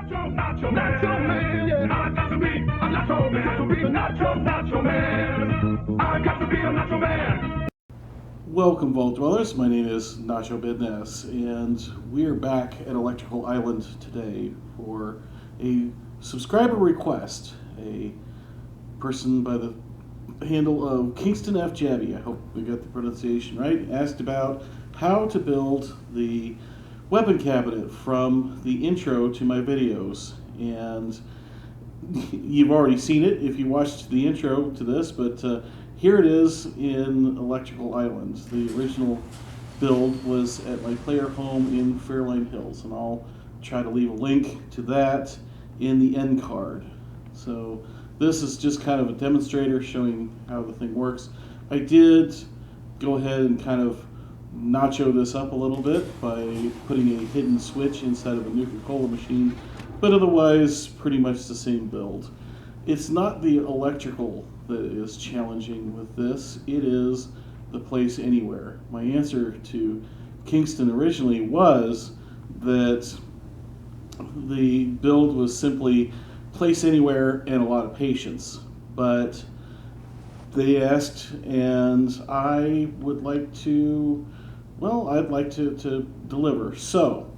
Nacho man, yeah. I got to be a Nacho man. Got to be a Nacho man. I got to be a Nacho man. Welcome, Vault Dwellers. My name is Nacho Bidness, and we are back at Electrical Island today for a subscriber request. A person by the handle of Kingston F. Jabby, I hope we got the pronunciation right, asked about how to build the weapon cabinet from the intro to my videos. And you've already seen it if you watched the intro to this, but here it is in Electrical Island. The original build was at my player home in Fairline Hills, and I'll try to leave a link to that in the end card. So this is just kind of a demonstrator showing how the thing works. I did go ahead and kind of nacho this up a little bit by putting a hidden switch inside of a Nuka-Cola machine, but otherwise pretty much the same build. It's not the electrical that is challenging with this, it is the place anywhere. My answer to Kingston originally was that the build was simply place anywhere and a lot of patience, but they asked, and I would like to, well, I'd like to deliver. So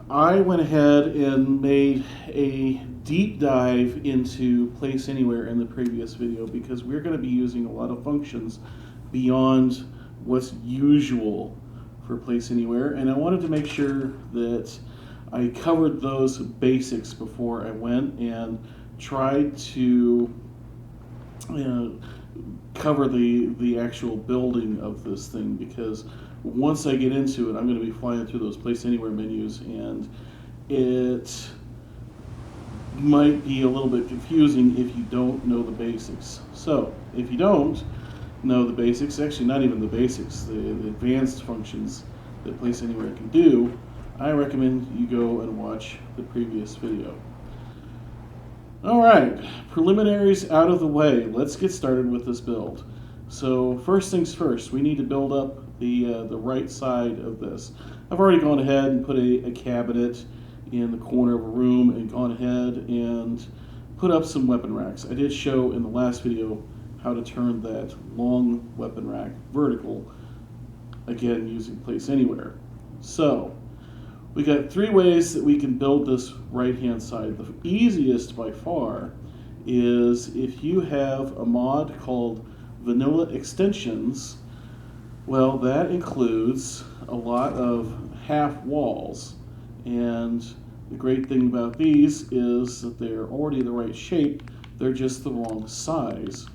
I went ahead and made a deep dive into Place Anywhere in the previous video because we're going to be using a lot of functions beyond what's usual for Place Anywhere, and I wanted to make sure that I covered those basics before I went and tried to cover the actual building of this thing, because once I get into it, I'm going to be flying through those Place Anywhere menus, and it might be a little bit confusing if you don't know the basics. So if you don't know the basics, actually not even the basics, the advanced functions that Place Anywhere can do, I recommend you go and watch the previous video. Alright, preliminaries out of the way. Let's get started with this build. So first things first, we need to build up the right side of this. I've already gone ahead and put a cabinet in the corner of a room and gone ahead and put up some weapon racks. I did show in the last video how to turn that long weapon rack vertical, again using Place Anywhere. So we got three ways that we can build this right hand side. The easiest by far is if you have a mod called Vanilla Extensions. Well, that includes a lot of half walls, and the great thing about these is that they're already the right shape, they're just the wrong size.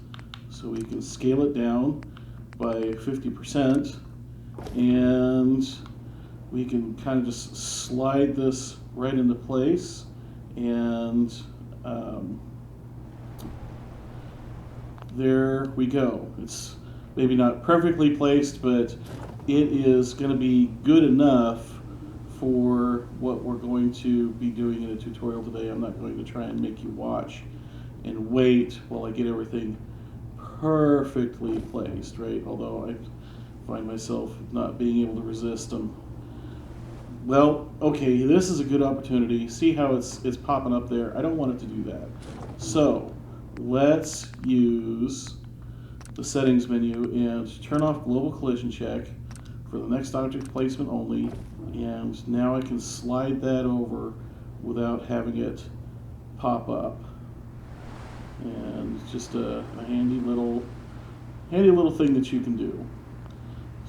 So we can scale it down by 50%, and we can kind of just slide this right into place, and there we go. It's maybe not perfectly placed, but it is going to be good enough for what we're going to be doing in a tutorial today. I'm not going to try and make you watch and wait while I get everything perfectly placed, right? Although I find myself not being able to resist them. Well, okay, this is a good opportunity. See how it's popping up there? I don't want it to do that. So let's use the settings menu and turn off global collision check for the next object placement only, and now I can slide that over without having it pop up. And it's just a handy little thing that you can do.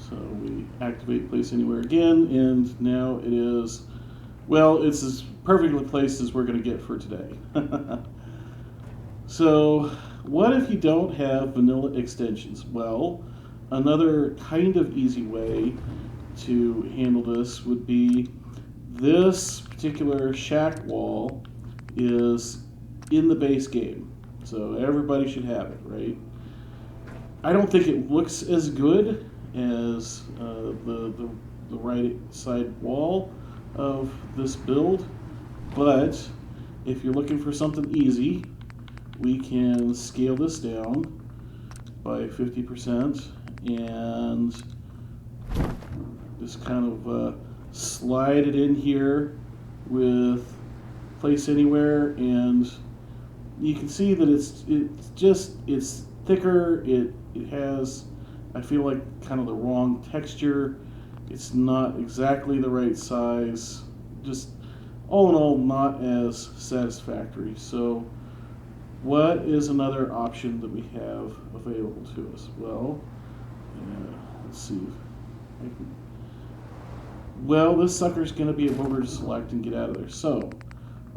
So we activate Place Anywhere again, and now it is, well, it's as perfectly placed as we're going to get for today. So what if you don't have vanilla extensions? Well, another kind of easy way to handle this would be this particular shack wall is in the base game, so everybody should have it, right? I don't think it looks as good as the right side wall of this build, but if you're looking for something easy, we can scale this down by 50% and just kind of slide it in here with Place Anywhere, and you can see that it's thicker. It has, I feel like, kind of the wrong texture. It's not exactly the right size. Just all in all, not as satisfactory. So, what is another option that we have available to us? Well, let's see. Well, this sucker's going to be a booger to select and get out of there. So,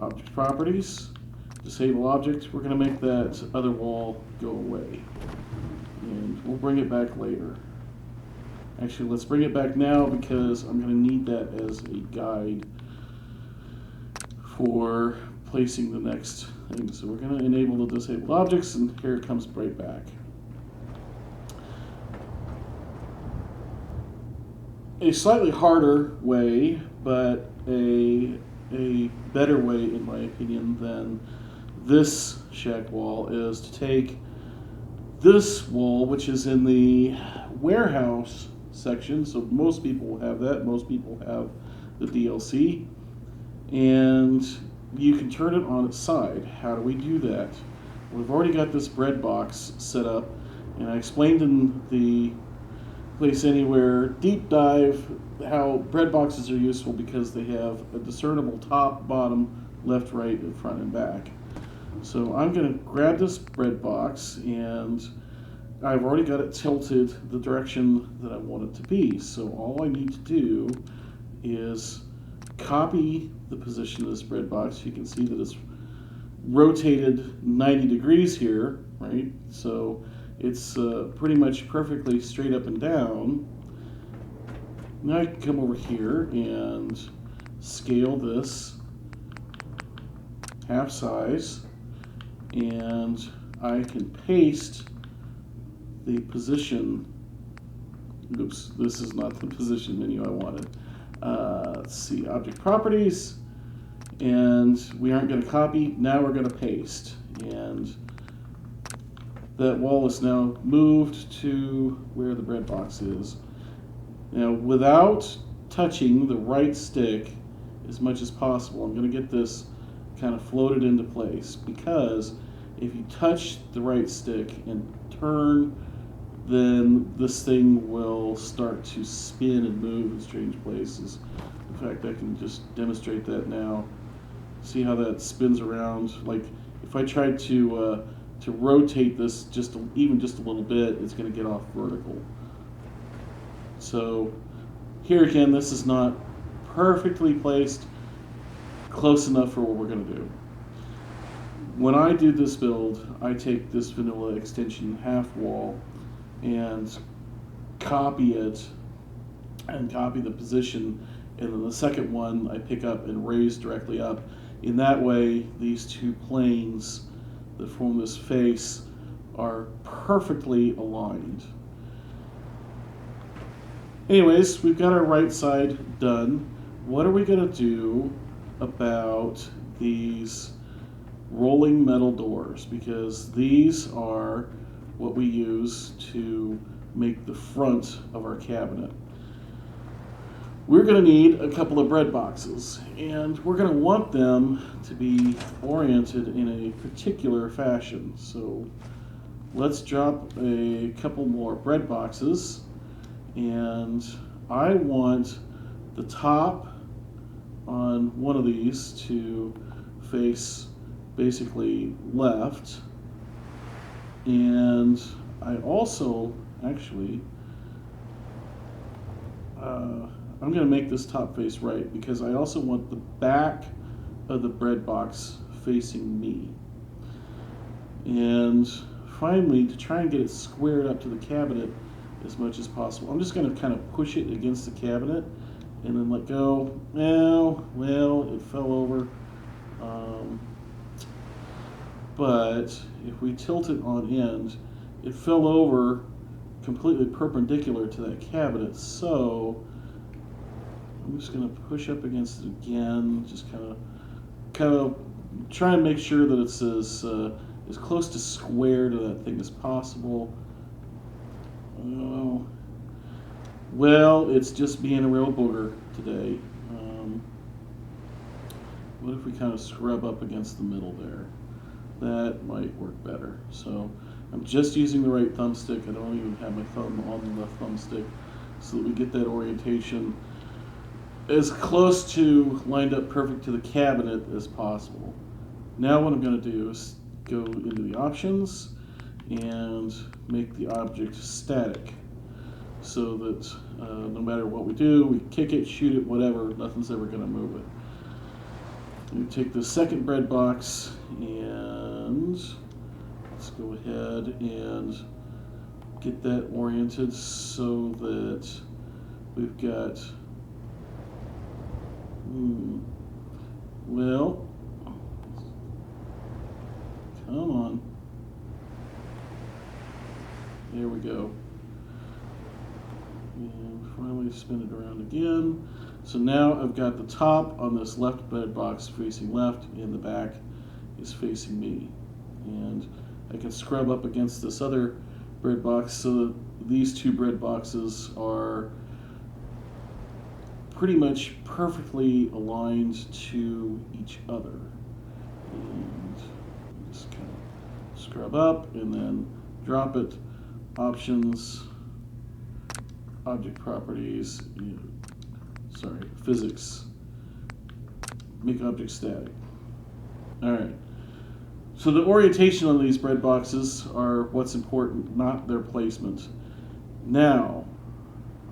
object properties, disable object. We're going to make that other wall go away. And we'll bring it back later. Actually, let's bring it back now because I'm going to need that as a guide for placing the next thing. So we're going to enable the disabled objects, and here it comes right back. A slightly harder way, but a better way, in my opinion, than this shack wall is to take this wall, which is in the warehouse section, so most people will have that. Most people have the DLC, and you can turn it on its side. How do we do that? We've already got this bread box set up, and I explained in the Place Anywhere deep dive how bread boxes are useful because they have a discernible top, bottom, left, right, and front and back. So I'm going to grab this bread box, and I've already got it tilted the direction that I want it to be. So all I need to do is copy the position of this bread box. You can see that it's rotated 90 degrees here, right? So it's pretty much perfectly straight up and down. Now I can come over here and scale this half size, and I can paste the position. Oops, this is not the position menu I wanted. Let's see, object properties, and we aren't going to copy. Now we're going to paste, and that wall is now moved to where the bread box is. Now, without touching the right stick as much as possible, I'm going to get this kind of floated into place, because if you touch the right stick and turn, then this thing will start to spin and move in strange places. In fact, I can just demonstrate that now. See how that spins around? Like, if I tried to rotate this even just a little bit, it's going to get off vertical. So here again, this is not perfectly placed, close enough for what we're going to do. When I do this build, I take this vanilla extension half wall and copy it, and copy the position, and then the second one I pick up and raise directly up. In that way, these two planes that form this face are perfectly aligned. Anyways, we've got our right side done. What are we going to do about these rolling metal doors? Because these are what we use to make the front of our cabinet. We're going to need a couple of bread boxes, and we're going to want them to be oriented in a particular fashion. So let's drop a couple more bread boxes, and I want the top on one of these to face basically left, and I also actually I'm going to make this top face right, because I also want the back of the bread box facing me. And finally, to try and get it squared up to the cabinet as much as possible, I'm just going to kind of push it against the cabinet and then let go. Well, it fell over. But if we tilt it on end, it fell over completely perpendicular to that cabinet. So I'm just going to push up against it again, just kind of try and make sure that it's as close to square to that thing as possible. Well, it's just being a real booger today. what if we kind of scrub up against the middle there? That might work better. So I'm just using the right thumbstick. I don't even have my thumb on the left thumbstick, so that we get that orientation as close to lined up perfect to the cabinet as possible. Now what I'm going to do is go into the options and make the object static, so that no matter what we do, we kick it, shoot it, whatever, nothing's ever going to move it. We take the second bread box and let's go ahead and get that oriented so that we've got, well, come on. There we go. And finally spin it around again. So now I've got the top on this left bread box facing left, and the back is facing me. And I can scrub up against this other bread box so that these two bread boxes are pretty much perfectly aligned to each other. And just kind of scrub up and then drop it. Options, object properties, physics, make object static. All right. So the orientation on these bread boxes are what's important, not their placement. Now,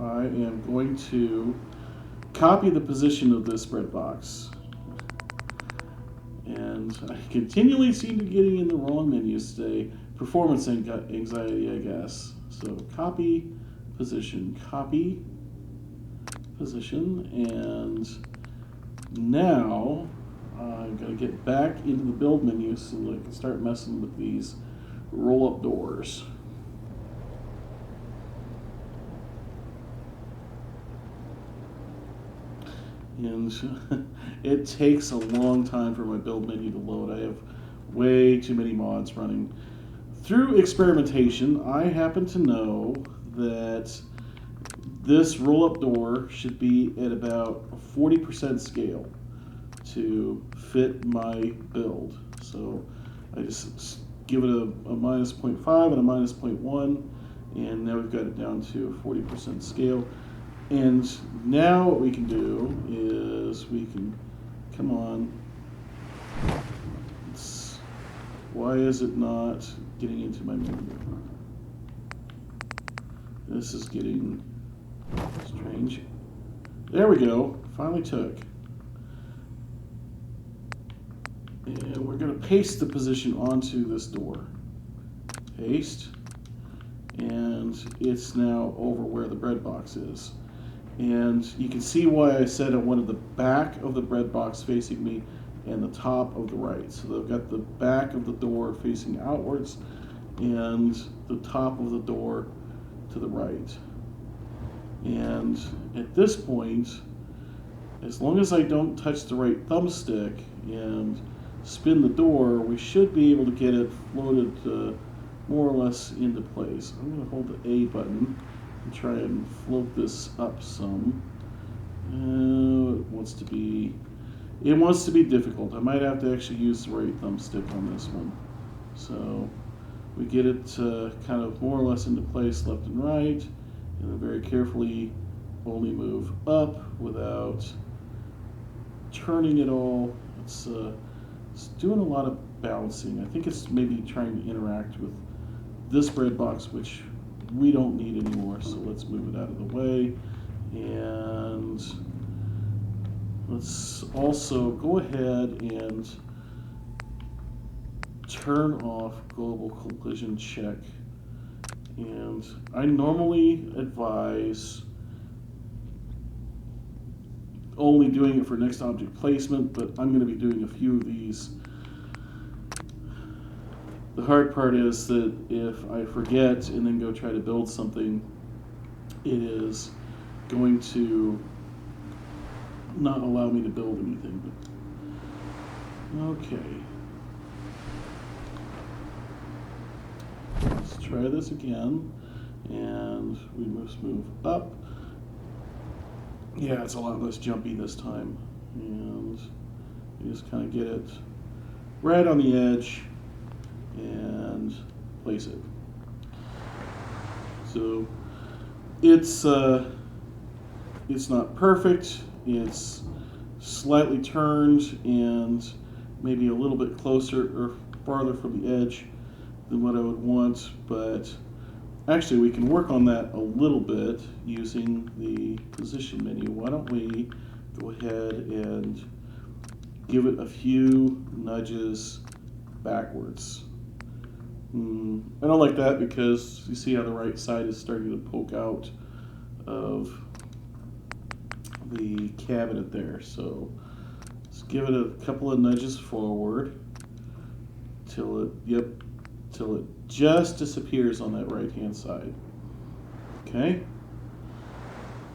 I am going to copy the position of this bread box. And I continually seem to be getting in the wrong menus today. Performance anxiety, I guess. So copy position, and now I'm going to get back into the build menu so that I can start messing with these roll-up doors. And it takes a long time for my build menu to load. I have way too many mods running. Through experimentation, I happen to know that this roll-up door should be at about a 40% scale to fit my build. So I just give it a minus 0.5 and a minus 0.1, and now we've got it down to a 40% scale. And now what we can do is we can, come on, why is it not getting into my menu? This is getting strange. There we go, finally took. And we're going to paste the position onto this door. Paste. And it's now over where the bread box is. And you can see why I said I wanted the back of the bread box facing me and the top of the right. So I've got the back of the door facing outwards and the top of the door to the right. And at this point, as long as I don't touch the right thumbstick and spin the door, we should be able to get it floated more or less into place. I'm going to hold the A button and try and float this up some. It wants to be difficult. I might have to actually use the right thumbstick on this one. So we get it kind of more or less into place left and right, and then very carefully only move up without turning it all. It's doing a lot of balancing. I think it's maybe trying to interact with this bread box, which we don't need anymore, so let's move it out of the way. And let's also go ahead and turn off global collision check. And I normally advise only doing it for next object placement, but I'm going to be doing a few of these. The hard part is that if I forget and then go try to build something, it is going to not allow me to build anything. Okay. Let's try this again, and we must move up. Yeah, it's a lot less jumpy this time. And You just kind of get it right on the edge and place it. So it's not perfect. It's slightly turned and maybe a little bit closer or farther from the edge than what I would want, but actually we can work on that a little bit using the position menu. Why don't we go ahead and give it a few nudges backwards. I don't like that because you see how the right side is starting to poke out of the cabinet there. So let's give it a couple of nudges forward till it just disappears on that right hand side. Okay.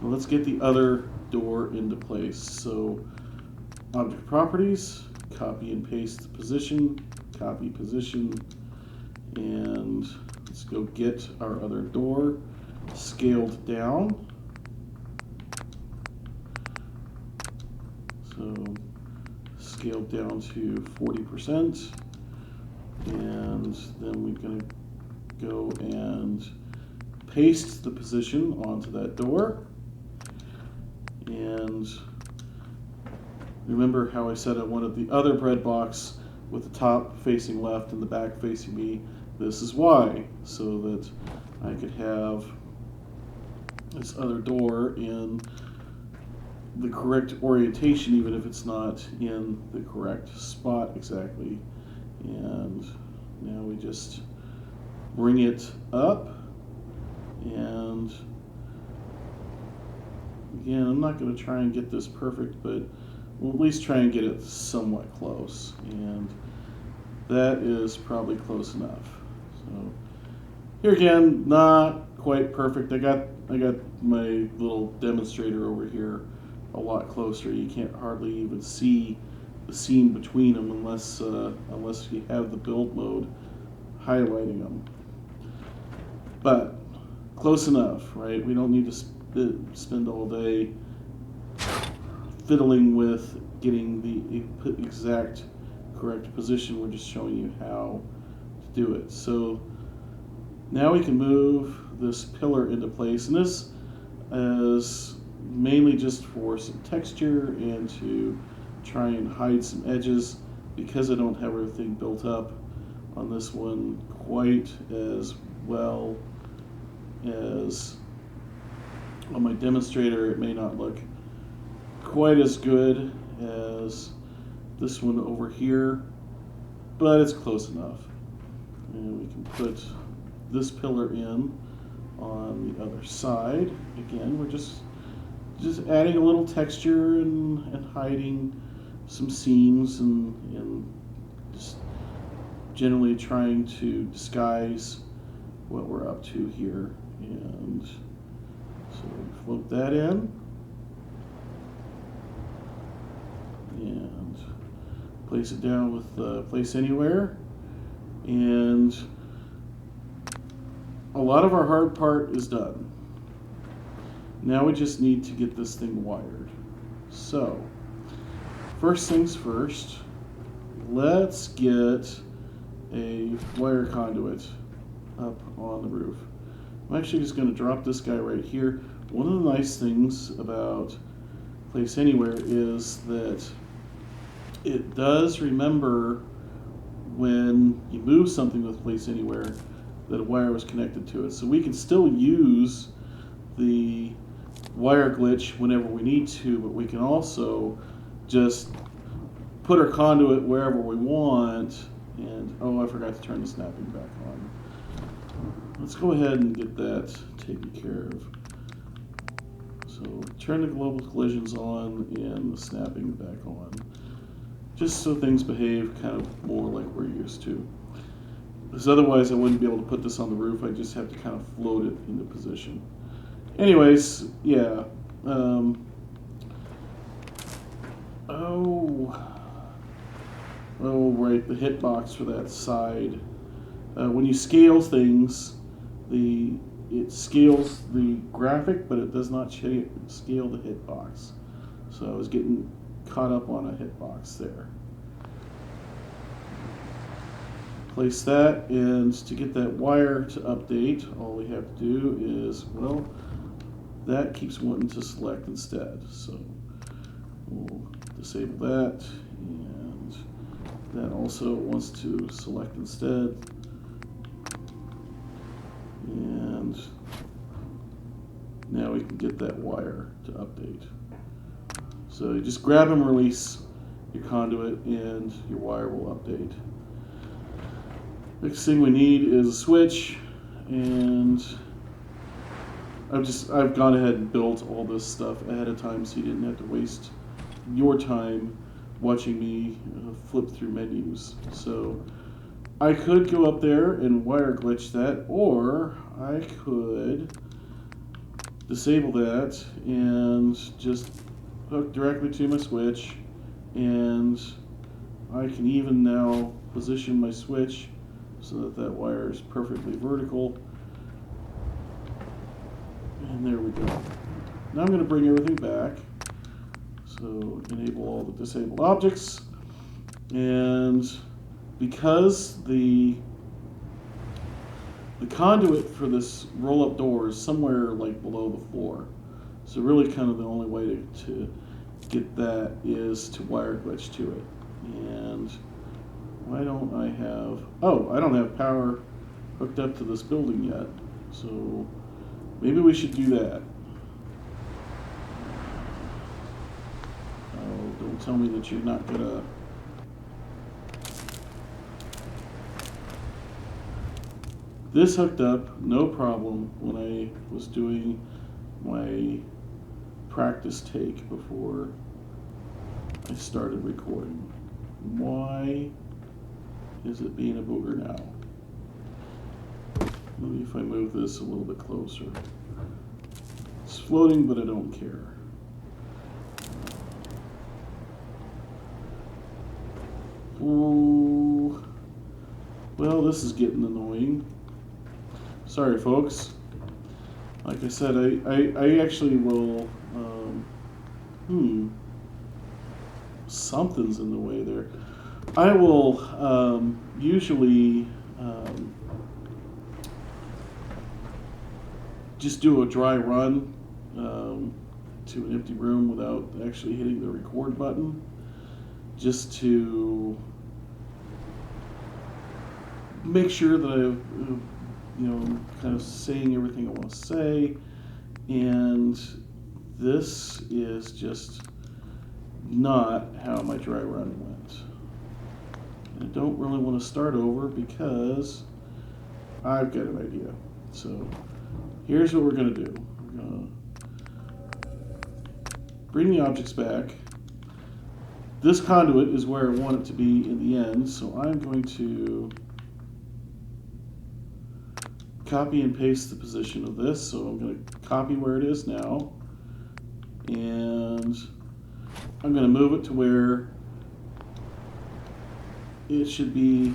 Well, let's get the other door into place. So object properties, copy and paste the position, copy position, and let's go get our other door scaled down. So scaled down to 40%, and then we're going to go and paste the position onto that door. And remember how I said I wanted the other bread box with the top facing left and the back facing me? This is why, so that I could have this other door in the correct orientation, even if it's not in the correct spot exactly. And now we just bring it up, and again, I'm not going to try and get this perfect, but we'll at least try and get it somewhat close, and that is probably close enough. So here again, not quite perfect. I got my little demonstrator over here a lot closer. You can't hardly even see the seam between them unless you have the build mode highlighting them. But close enough, right? We don't need to spend all day fiddling with getting the exact correct position. We're just showing you how to do it. So now we can move this pillar into place, and this is mainly just for some texture and to try and hide some edges, because I don't have everything built up on this one quite as well as on my demonstrator. It may not look quite as good as this one over here, but it's close enough. And we can put this pillar in on the other side. Again, we're just adding a little texture and hiding some seams and just generally trying to disguise what we're up to here. And so we float that in and place it down with Place Anywhere. And a lot of our hard part is done. Now we just need to get this thing wired. So first things first, let's get a wire conduit up on the roof. I'm actually just going to drop this guy right here. One of the nice things about Place Anywhere is that it does remember when you move something with Place Anywhere that a wire was connected to it. So we can still use the wire glitch whenever we need to, but we can also just put our conduit wherever we want. And oh, I forgot to turn the snapping back on. Let's go ahead and get that taken care of. So turn the global collisions on and the snapping back on, just so things behave kind of more like we're used to. Because otherwise I wouldn't be able to put this on the roof. I just have to kind of float it into position. Anyways, yeah. Right, the hitbox for that side. When you scale things, it scales the graphic, but it does not scale the hitbox. So I was getting caught up on a hitbox there. place that, and to get that wire to update, all we have to do is, well, that keeps wanting to select instead. So we'll disable that, and that also wants to select instead. And now we can get that wire to update. So you just grab and release your conduit and your wire will update. Next thing we need is a switch, and I've gone ahead and built all this stuff ahead of time so you didn't have to waste your time watching me flip through menus. So I could go up there and wire glitch that, or I could disable that and just hook directly to my switch, and I can even now position my switch so that that wire is perfectly vertical. And there we go. Now I'm going to bring everything back. So enable all the disabled objects, and because the conduit for this roll-up door is somewhere like below the floor, so really kind of the only way to get that is to wire glitch to it. And why don't I have, I don't have power hooked up to this building yet, so maybe we should do that. Oh, don't tell me that you're not gonna. This hooked up, no problem, when I was doing my practice take before I started recording. Why is it being a booger now? Maybe if I move this a little bit closer. It's floating, but I don't care. Ooh. Well, this is getting annoying. Sorry, folks. Like I said, I actually will, something's in the way there. I will usually just do a dry run to an empty room without actually hitting the record button, just to make sure that I'm kind of saying everything I want to say. And this is just not how my dry run went. And I don't really want to start over because I've got an idea. So here's what we're going to do. We're going to bring the objects back. This conduit is where I want it to be in the end, so I'm going to copy and paste the position of this. So I'm going to copy where it is now, and I'm going to move it to where it should be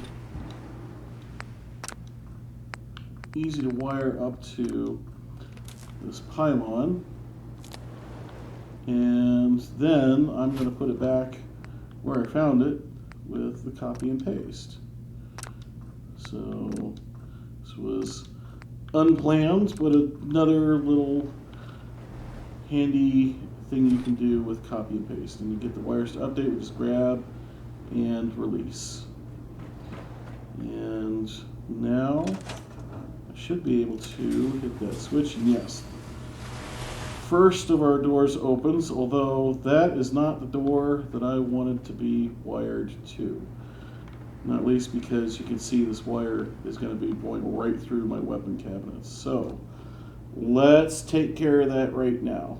easy to wire up to this pylon. And then I'm going to put it back where I found it with the copy and paste. So this was unplanned, but another little handy thing you can do with copy and paste. And you get the wires to update, we just grab and release. And now I should be able to hit that switch, and yes, first of our doors opens, although that is not the door that I wanted to be wired to. Not least because you can see this wire is going to be going right through my weapon cabinets. So let's take care of that right now.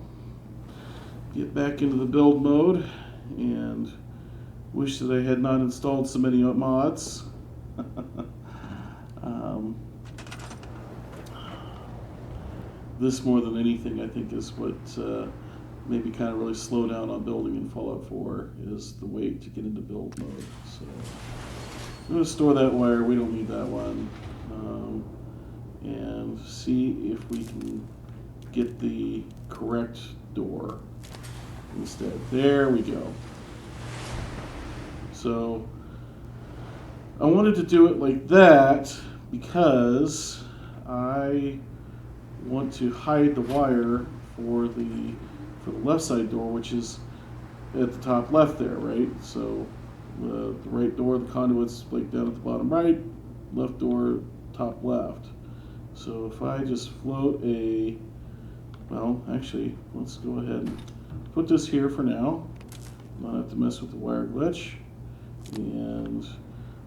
Get back into the build mode, and wish that I had not installed so many mods. This, more than anything, I think is what made me kind of really slow down on building in Fallout 4, is the wait to get into build mode. So I'm going to store that wire, we don't need that one, and see if we can get the correct door instead. There we go. So I wanted to do it like that because I want to hide the wire for the left side door, which is at the top left there, right? So the right door, the conduit's like down at the bottom right, left door, top left. So if I just float well, actually, let's go ahead and put this here for now. Not have to mess with the wire glitch. And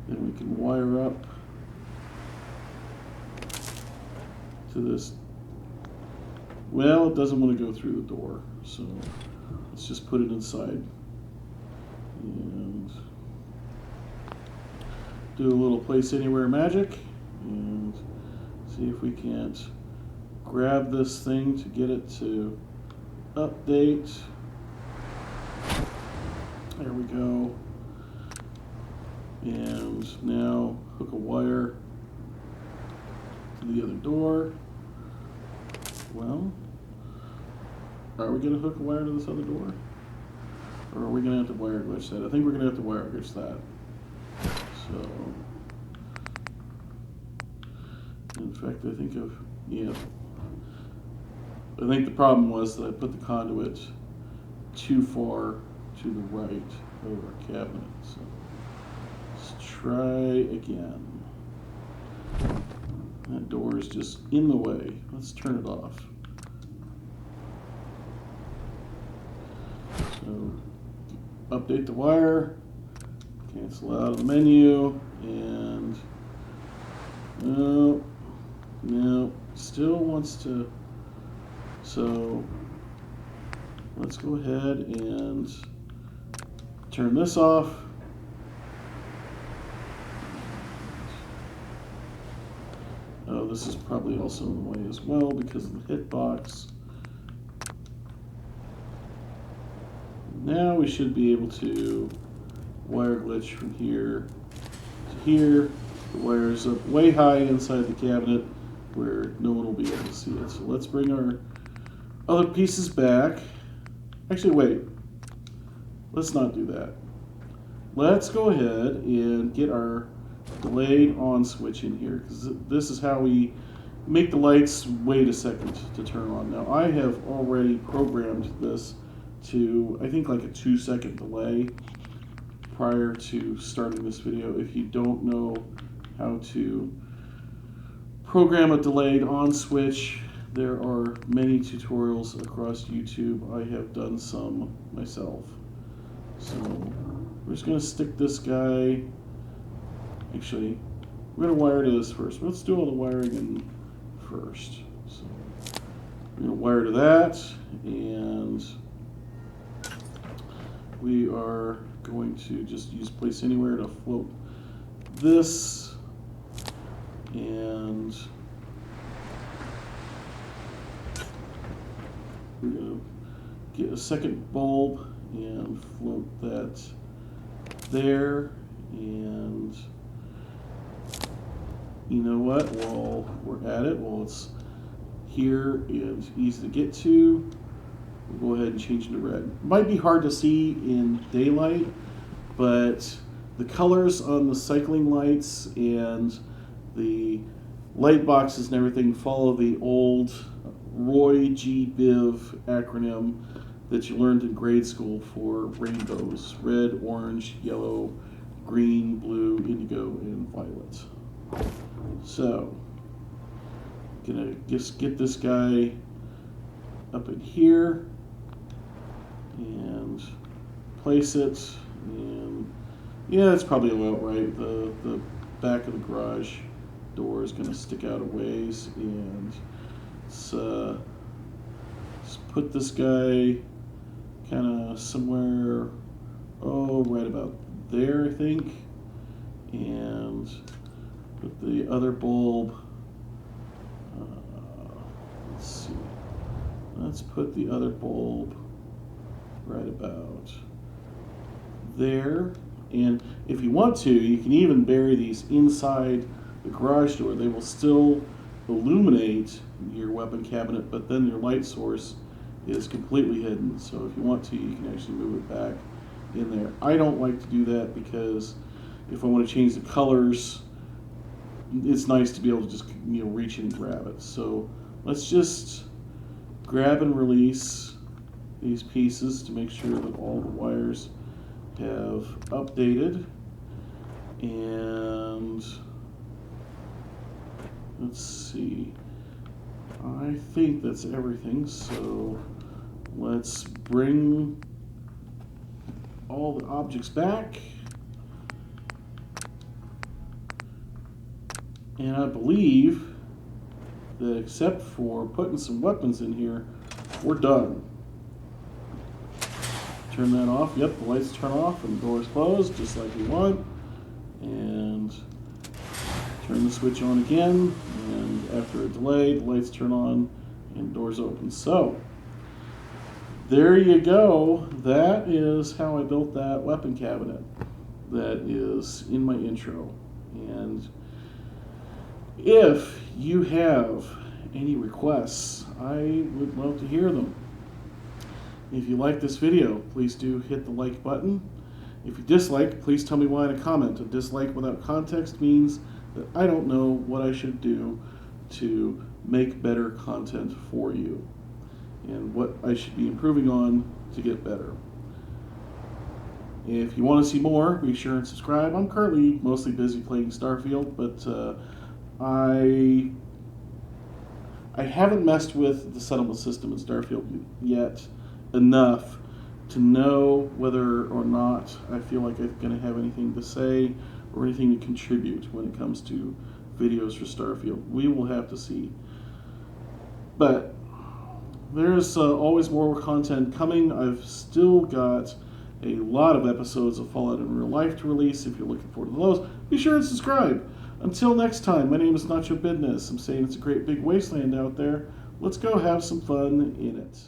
then we can wire up to this. Well, it doesn't want to go through the door, so let's just put it inside. And do a little place anywhere magic and see if we can't grab this thing to get it to update. There we go. And now hook a wire to the other door. Well, are we going to hook a wire to this other door? Or are we going to have to wire glitch that? I think we're going to have to wire glitch that. So, in fact, I think I think the problem was that I put the conduit too far to the right of our cabinet. So, let's try again. That door is just in the way. Let's turn it off. So, update the wire, cancel out of the menu, and no, still wants to. So, let's go ahead and turn this off. Oh, this is probably also in the way as well because of the hitbox. Now we should be able to wire glitch from here to here. The wire is up way high inside the cabinet where no one will be able to see it. So let's bring our other pieces back. Actually, wait. Let's not do that. Let's go ahead and get our delayed on switch in here, because this is how we make the lights wait a second to turn on. Now, I have already programmed this to, I think, like a 2-second delay prior to starting this video. If you don't know how to program a delayed on switch, there are many tutorials across YouTube. I have done some myself. So we're just going to stick this guy. Actually, we're going to wire to this first. Let's do all the wiring in first. So we're going to wire to that, and we are going to just use place anywhere to float this, and we're going to get a second bulb and float that there. And you know what, while we're at it, while it's here and easy to get to, we'll go ahead and change it to red. Might be hard to see in daylight, but the colors on the cycling lights and the light boxes and everything follow the old Roy G. Biv acronym that you learned in grade school for rainbows: red, orange, yellow, green, blue, indigo, and violet. So, gonna just get this guy up in here and place it, and yeah, it's probably about right. The back of the garage door is gonna stick out a ways, and let's put this guy kind of somewhere, right about there, I think, and put the other bulb, let's see, let's put the other bulb right about there. And if you want to, you can even bury these inside the garage door. They will still illuminate your weapon cabinet, but then your light source is completely hidden. So if you want to, you can actually move it back in there. I don't like to do that because if I want to change the colors, it's nice to be able to just reach in and grab it. So let's just grab and release these pieces to make sure that all the wires have updated. And let's see, I think that's everything. So let's bring all the objects back. And I believe that except for putting some weapons in here, we're done. Turn that off. Yep, the lights turn off and the doors closed just like we want. And turn the switch on again. And after a delay, the lights turn on and doors open. So there you go. That is how I built that weapon cabinet that is in my intro. And if you have any requests, I would love to hear them. If you like this video, please do hit the like button. If you dislike, please tell me why in a comment. A dislike without context means that I don't know what I should do to make better content for you and what I should be improving on to get better. If you want to see more, be sure and subscribe. I'm currently mostly busy playing Starfield, but I haven't messed with the settlement system in Starfield yet enough to know whether or not I feel like I'm going to have anything to say or anything to contribute when it comes to videos for Starfield. We will have to see. But there's always more content coming. I've still got a lot of episodes of Fallout in Real Life to release. If you're looking forward to those, be sure and subscribe. Until next time, my name is Nacho Bidness. I'm saying it's a great big wasteland out there. Let's go have some fun in it.